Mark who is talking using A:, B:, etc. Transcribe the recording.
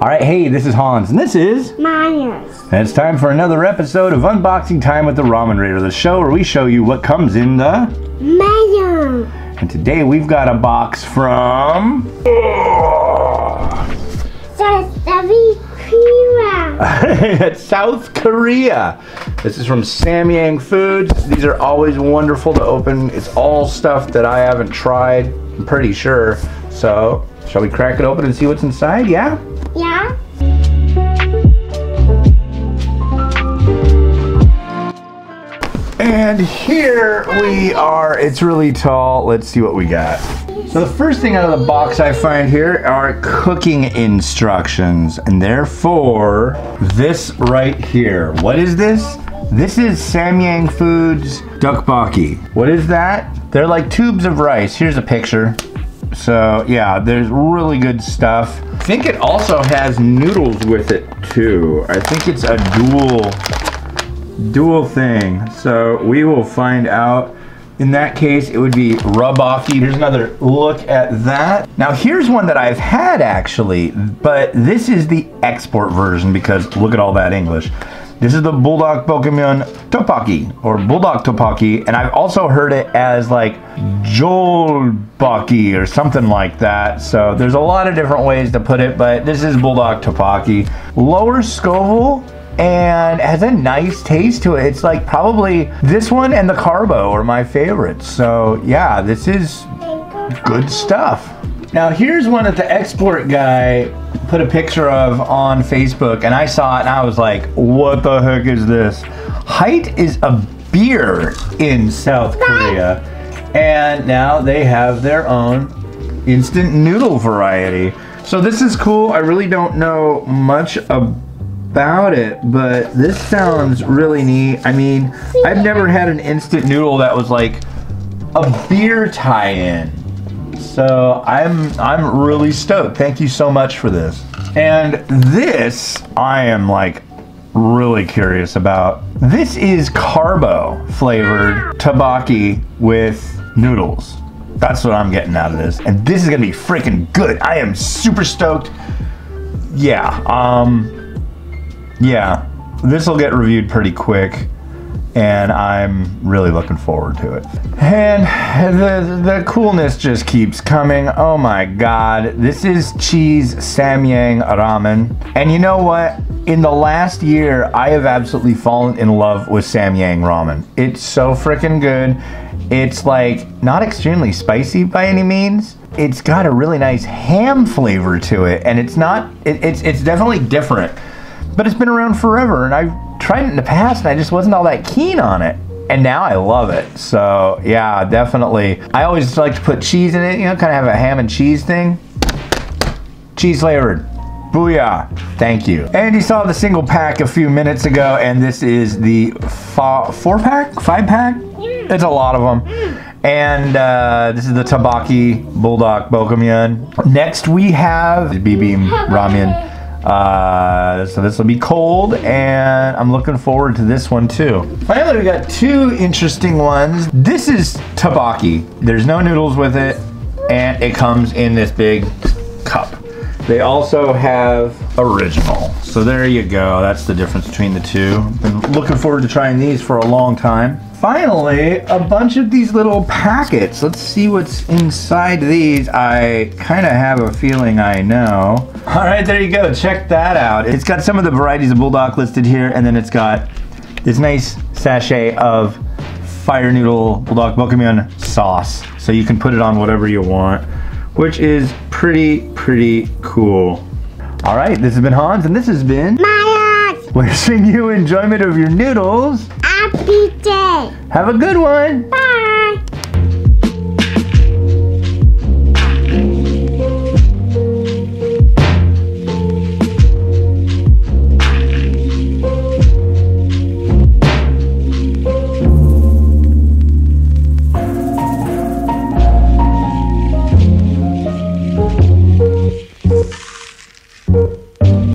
A: All right, hey, this is Hans, and this is
B: Myers.
A: And it's time for another episode of Unboxing Time with the Ramen Raider, the show where we show you what comes in the
B: mayo.
A: And today we've got a box from South Korea. This is from Samyang Foods. These are always wonderful to open. It's all stuff that I haven't tried, I'm pretty sure. So, shall we crack it open and see what's inside? Yeah?
B: Yeah.
A: And here we are. It's really tall. Let's see what we got. So the first thing out of the box I find here are cooking instructions, and therefore this right here. What is this? This is Samyang Foods Topokki. What is that? They're like tubes of rice. Here's a picture. So yeah, there's really good stuff. I think it also has noodles with it too. I think it's a dual thing. So we will find out. In that case, it would be rabaki. Here's another look at that. Now here's one that I've had actually, but this is the export version because look at all that English. This is the Buldak Bokkeummyun Topokki, or Buldak Topokki, and I've also heard it as like Jolbaki or something like that. So there's a lot of different ways to put it, but this is Buldak Topokki. Lower Scoville, and has a nice taste to it. It's like probably this one and the Carbo are my favorites. So yeah, this is good stuff. Now here's one that the export guy put a picture of on Facebook, and I saw it and I was like, what the heck is this? Height is a beer in South Korea, and now they have their own instant noodle variety. So this is cool. I really don't know much about it, but this sounds really neat. I mean, I've never had an instant noodle that was like a beer tie-in. So I'm really stoked. Thank you so much for this. And this I am like really curious about. This is Carbo flavored tteokbokki with noodles. That's what I'm getting out of this. And this is gonna be freaking good. I am super stoked. Yeah, yeah, this will get reviewed pretty quick, and I'm really looking forward to it. And the coolness just keeps coming. Oh my God, this is cheese Samyang ramen. And you know what? In the last year, I have absolutely fallen in love with Samyang ramen. It's so freaking good. It's like not extremely spicy by any means. It's got a really nice ham flavor to it, and it's definitely different. But it's been around forever, and I've tried it in the past, and I just wasn't all that keen on it. And now I love it. So yeah, definitely. I always like to put cheese in it, you know, kind of have a ham and cheese thing. Cheese flavored. Booyah. Thank you. And you saw the single pack a few minutes ago, and this is the 4-pack? 5-pack? It's a lot of them. And this is the Tteokbokki Buldak Bokkeummyun. Next we have the Bibimbap Ramen. So this will be cold, and I'm looking forward to this one too. Finally, we got two interesting ones. This is tteokbokki. There's no noodles with it, and it comes in this big cup. They also have original. So there you go. That's the difference between the two. Been looking forward to trying these for a long time. Finally, a bunch of these little packets. Let's see what's inside these. I kind of have a feeling I know. All right, there you go. Check that out. It's got some of the varieties of Buldak listed here, and then it's got this nice sachet of Fire Noodle Buldak Bokkeummyun sauce. So you can put it on whatever you want, which is pretty cool. All right, this has been Hans, and this has been
B: Myers.
A: Wishing you enjoyment of your noodles.
B: Happy day.
A: Have a good one.
B: Bye.